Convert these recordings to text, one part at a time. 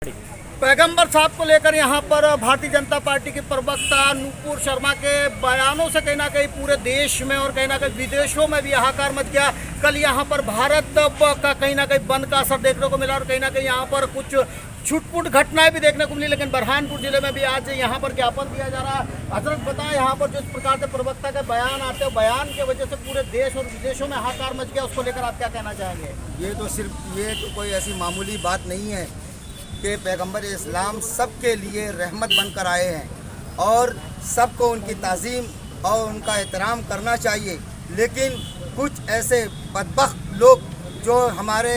पैगंबर साहब को लेकर यहाँ पर भारतीय जनता पार्टी के प्रवक्ता नूपुर शर्मा के बयानों से कहीं ना कहीं पूरे देश में और कहीं ना कहीं विदेशों में भी हाहाकार मच गया। कल यहाँ पर भारत का कहीं ना कहीं बंद का असर देखने को मिला और कहीं ना कहीं यहाँ पर कुछ छुटपुट घटनाएं भी देखने को मिली। लेकिन बुरहानपुर जिले में भी आज यहाँ पर ज्ञापन दिया जा रहा है। हजरत बताएं, यहाँ पर जिस प्रकार से प्रवक्ता के बयान आते हैं, बयान की वजह से पूरे देश और विदेशों में हाहाकार मच गया, उसको लेकर आप क्या कहना चाहेंगे? ये तो कोई ऐसी मामूली बात नहीं है कि पैगंबर इस्लाम सबके लिए रहमत बनकर आए हैं और सबको उनकी ताज़ीम और उनका एहतराम करना चाहिए। लेकिन कुछ ऐसे बदबख्त लोग जो हमारे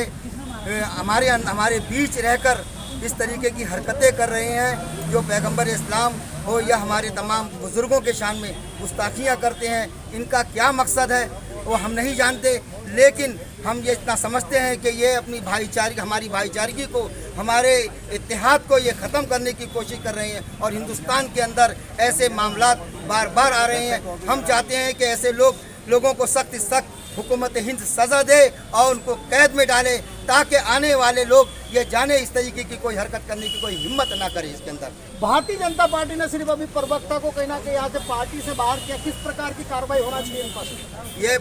बीच रहकर इस तरीके की हरकतें कर रहे हैं, जो पैगंबर इस्लाम हो या हमारे तमाम बुज़ुर्गों के शान में गुस्ताखियाँ करते हैं, इनका क्या मकसद है वो हम नहीं जानते। लेकिन हम ये इतना समझते हैं कि ये अपनी हमारी भाईचारगी को, हमारे इत्तेहाद को ये ख़त्म करने की कोशिश कर रहे हैं और हिंदुस्तान के अंदर ऐसे मामलात बार बार आ रहे हैं। हम चाहते हैं कि ऐसे लोगों को सख्त सख्त हुकूमत हिंद सज़ा दे और उनको कैद में डाले, ताकि आने वाले लोग ये जाने इस तरीके की कोई हरकत करने की कोई हिम्मत ना करे इसके अंदर। भारतीय जनता पार्टी ने सिर्फ अभी प्रवक्ता को कहीं ना कहीं यहाँ से पार्टी से बाहर किया, किस प्रकार की कार्रवाई होना चाहिए इन पर? ये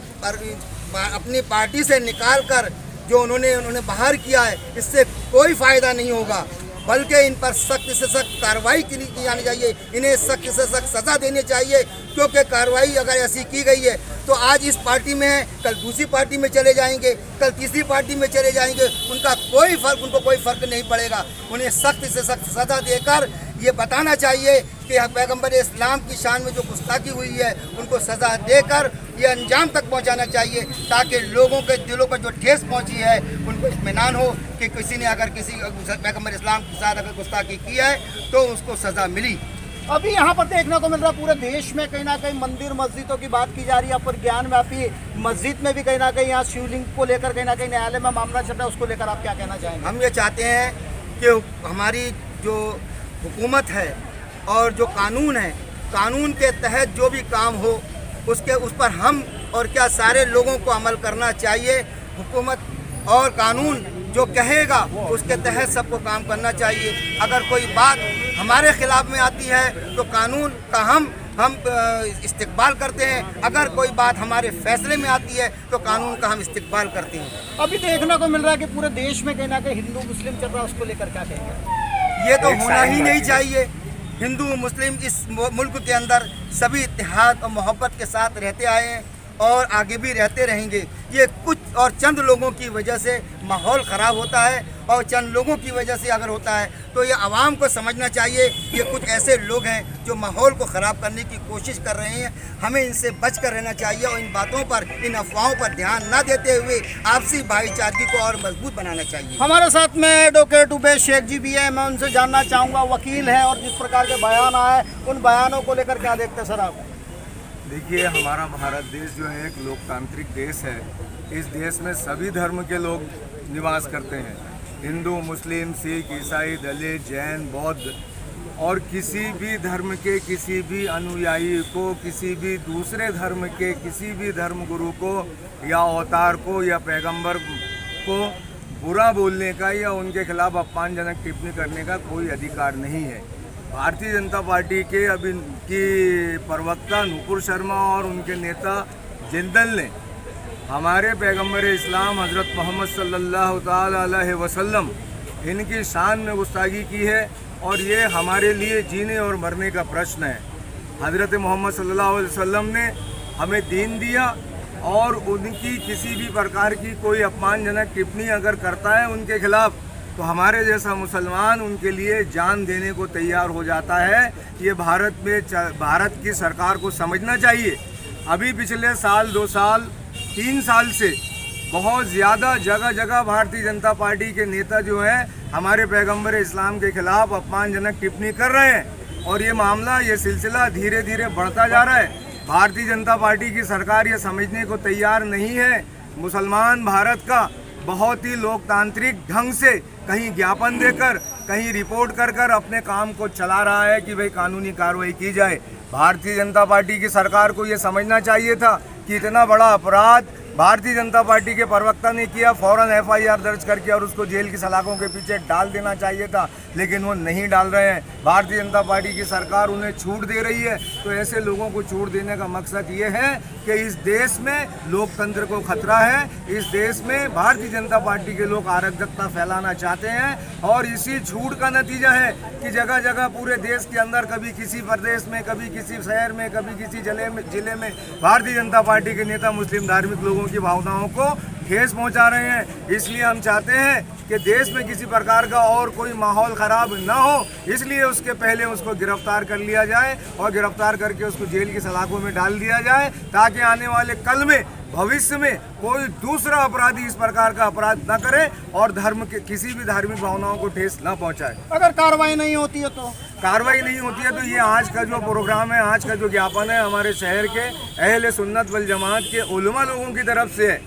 अपनी पार्टी से निकाल कर जो उन्होंने बाहर किया है, इससे कोई फ़ायदा नहीं होगा, बल्कि इन पर सख्त से सख्त कार्रवाई की जानी चाहिए। इन्हें सख्त से सख्त सज़ा देनी चाहिए, क्योंकि कार्रवाई अगर ऐसी की गई है तो आज इस पार्टी में है, कल दूसरी पार्टी में चले जाएंगे, कल तीसरी पार्टी में चले जाएंगे, उनको कोई फ़र्क नहीं पड़ेगा। उन्हें सख्त से सख्त सज़ा देकर ये बताना चाहिए कि पैगंबर इस्लाम की शान में जो गुस्ताखी हुई है उनको सज़ा देकर ये अंजाम तक पहुंचाना चाहिए, ताकि लोगों के दिलों पर जो ठेस पहुंची है उनको इत्मीनान हो कि किसी ने अगर किसी पैगंबर इस्लाम के साथ अगर गुस्ताखी की है तो उसको सज़ा मिली। अभी यहाँ पर देखने को मिल रहा पूरे देश में कहीं ना कहीं मंदिर मस्जिदों की बात की जा रही है, पर ज्ञानव्यापी मस्जिद में भी कहीं ना कहीं यहाँ शिवलिंग को लेकर कहीं ना कहीं न्यायालय में मामला चल रहा है, उसको लेकर आप क्या कहना चाहेंगे? हम ये चाहते हैं कि हमारी जो हुकूमत है और जो कानून है, कानून के तहत जो भी काम हो उस पर हम और क्या सारे लोगों को अमल करना चाहिए। हुकूमत और कानून जो कहेगा उसके तहत सबको काम करना चाहिए। अगर कोई बात हमारे खिलाफ में आती है तो कानून का हम इस्तेकबाल करते हैं, अगर कोई बात हमारे फैसले में आती है तो कानून का हम इस्तेकबाल करते हैं। अभी देखने को मिल रहा है कि पूरे देश में कहीं ना कहीं हिंदू मुस्लिम चल रहा है, उसको लेकर क्या कहेंगे? ये तो होना ही नहीं चाहिए। हिंदू मुस्लिम इस मुल्क के अंदर सभी इत्तेहाद और मोहब्बत के साथ रहते आए हैं और आगे भी रहते रहेंगे। ये कुछ और चंद लोगों की वजह से माहौल ख़राब होता है और चंद लोगों की वजह से अगर होता है तो ये आवाम को समझना चाहिए ये कुछ ऐसे लोग हैं जो माहौल को ख़राब करने की कोशिश कर रहे हैं। हमें इनसे बच कर रहना चाहिए और इन बातों पर, इन अफवाहों पर ध्यान न देते हुए आपसी भाईचारगी को और मजबूत बनाना चाहिए। हमारे साथ में एडवोकेट उबैद शेख जी भी है, मैं उनसे जानना चाहूँगा, वकील है और जिस प्रकार के बयान आए उन बयानों को लेकर क्या देखते हैं सर आप? देखिए, हमारा भारत देश जो है एक लोकतांत्रिक देश है। इस देश में सभी धर्म के लोग निवास करते हैं, हिंदू, मुस्लिम, सिख, ईसाई, दलित, जैन, बौद्ध, और किसी भी धर्म के किसी भी अनुयायी को, किसी भी दूसरे धर्म के किसी भी धर्म गुरु को या अवतार को या पैगंबर को बुरा बोलने का या उनके खिलाफ अपमानजनक टिप्पणी करने का कोई अधिकार नहीं है। भारतीय जनता पार्टी के अभी की प्रवक्ता नूपुर शर्मा और उनके नेता जिंदल ने हमारे पैगंबर इस्लाम हज़रत मोहम्मद सल्लल्लाहु ताला अलैहि वसल्लम इनकी शान में गुस्ताखी की है और ये हमारे लिए जीने और मरने का प्रश्न है। हज़रत मोहम्मद सल्लल्लाहु अलैहि वसल्लम ने हमें दीन दिया और उनकी किसी भी प्रकार की कोई अपमानजनक टिप्पणी अगर करता है उनके खिलाफ तो हमारे जैसा मुसलमान उनके लिए जान देने को तैयार हो जाता है। ये भारत की सरकार को समझना चाहिए। अभी पिछले साल, 2 साल, 3 साल से बहुत ज़्यादा जगह जगह भारतीय जनता पार्टी के नेता जो हैं हमारे पैगंबर इस्लाम के खिलाफ अपमानजनक टिप्पणी कर रहे हैं और ये मामला, ये सिलसिला धीरे धीरे बढ़ता जा रहा है। भारतीय जनता पार्टी की सरकार ये समझने को तैयार नहीं है। मुसलमान भारत का बहुत ही लोकतांत्रिक ढंग से कहीं ज्ञापन देकर, कहीं रिपोर्ट कर कर अपने काम को चला रहा है कि भाई कानूनी कार्रवाई की जाए। भारतीय जनता पार्टी की सरकार को ये समझना चाहिए था कि इतना बड़ा अपराध भारतीय जनता पार्टी के प्रवक्ता ने किया, फौरन एफआईआर दर्ज करके और उसको जेल की सलाखों के पीछे डाल देना चाहिए था। लेकिन वो नहीं डाल रहे हैं। भारतीय जनता पार्टी की सरकार उन्हें छूट दे रही है। तो ऐसे लोगों को छूट देने का मकसद ये है कि इस देश में लोकतंत्र को खतरा है, इस देश में भारतीय जनता पार्टी के लोग अराजकता फैलाना चाहते हैं और इसी छूट का नतीजा है कि जगह जगह पूरे देश के अंदर, कभी किसी प्रदेश में, कभी किसी शहर में, कभी किसी जिले में भारतीय जनता पार्टी के नेता मुस्लिम धार्मिक लोगों की भावनाओं को ठेस पहुंचा रहे हैं। इसलिए हम चाहते हैं कि देश में किसी प्रकार का और कोई माहौल ख़राब ना हो, इसलिए उसके पहले उसको गिरफ्तार कर लिया जाए और गिरफ्तार करके उसको जेल की सलाखों में डाल दिया जाए, ताकि आने वाले कल में, भविष्य में कोई दूसरा अपराधी इस प्रकार का अपराध न करे और धर्म के किसी भी धार्मिक भावनाओं को ठेस न पहुंचाए। अगर कार्रवाई नहीं होती है तो कार्रवाई नहीं होती है तो ये आज का जो प्रोग्राम है, आज का जो ज्ञापन है, हमारे शहर के अहले सुन्नत वल जमात के उलमा लोगों की तरफ से है,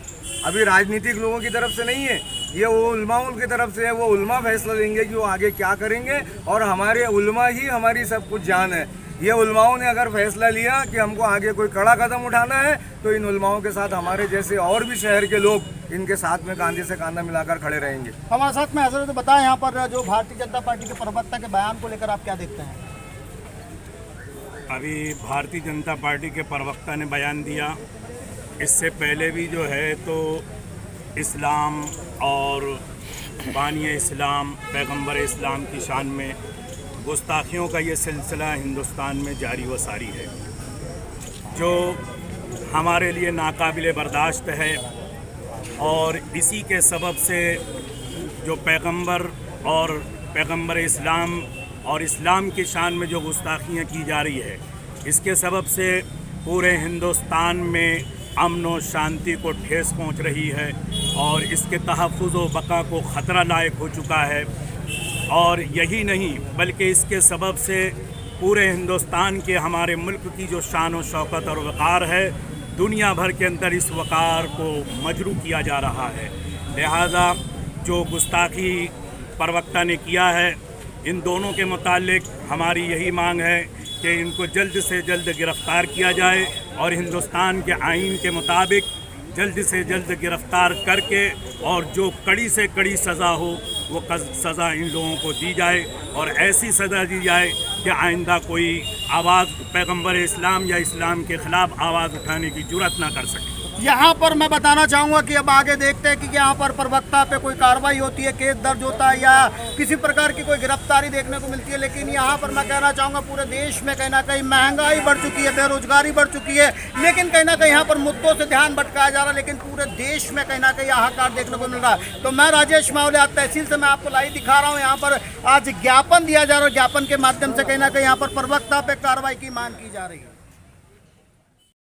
अभी राजनीतिक लोगों की तरफ से नहीं है। ये वो उलमाओं की तरफ से है। वो उलमा फैसला लेंगे कि वो आगे क्या करेंगे और हमारे उलमा ही हमारी सब कुछ जान है। ये उलमाओं ने अगर फैसला लिया कि हमको आगे कोई कड़ा कदम उठाना है तो इन उलमाओं के साथ हमारे जैसे और भी शहर के लोग इनके साथ में कांधे से कांधा मिलाकर खड़े रहेंगे। हमारे साथ में हजरत बताएं, यहाँ पर जो भारतीय जनता पार्टी के प्रवक्ता के बयान को लेकर आप क्या देखते हैं? अभी भारतीय जनता पार्टी के प्रवक्ता ने बयान दिया, इससे पहले भी जो है तो इस्लाम और बानी इस्लाम, पैगंबर इस्लाम की शान में गुस्ताखियों का ये सिलसिला हिंदुस्तान में जारी व सारी है, जो हमारे लिए नाकाबिले बर्दाश्त है। और इसी के सबब से जो पैगंबर इस्लाम और इस्लाम की शान में जो गुस्ताखियाँ की जा रही है, इसके सबब से पूरे हिंदुस्तान में अमन व शांति को ठेस पहुंच रही है और इसके तहफ़्फ़ुज़ व बका को ख़तरा लायक हो चुका है। और यही नहीं बल्कि इसके सबब से पूरे हिंदुस्तान के, हमारे मुल्क की जो शान व शौकत और वक़ार है, दुनिया भर के अंदर इस वक़ार को मजरू किया जा रहा है। लिहाजा जो गुस्ताखी प्रवक्ता ने किया है, इन दोनों के मुतालिक हमारी यही मांग है कि इनको जल्द से जल्द गिरफ़्तार किया जाए और हिंदुस्तान के आइन के मुताबिक जल्द से जल्द गिरफ़्तार करके और जो कड़ी से कड़ी सज़ा हो वो सज़ा इन लोगों को दी जाए और ऐसी सज़ा दी जाए कि आइंदा कोई आवाज़ पैगंबर इस्लाम या इस्लाम के ख़िलाफ़ आवाज़ उठाने की जुर्रत ना कर सके। यहाँ पर मैं बताना चाहूँगा कि अब आगे देखते हैं कि यहाँ पर प्रवक्ता पे कोई कार्रवाई होती है, केस दर्ज होता है या किसी प्रकार की कोई गिरफ्तारी देखने को मिलती है। लेकिन यहाँ पर मैं कहना चाहूँगा पूरे देश में कहीं ना कहीं महंगाई बढ़ चुकी है, बेरोजगारी बढ़ चुकी है, लेकिन कहीं ना कहीं यहाँ पर मुद्दों से ध्यान भटकाया जा रहा है, लेकिन पूरे देश में कहीं ना कहीं हाहाकार देखने को मिल रहा है। तो मैं राजेश मावले तहसील से मैं आपको लाइव दिखा रहा हूँ। यहाँ पर आज ज्ञापन दिया जा रहा है, ज्ञापन के माध्यम से कहीं ना कहीं यहाँ पर प्रवक्ता पे कार्रवाई की मांग की जा रही है।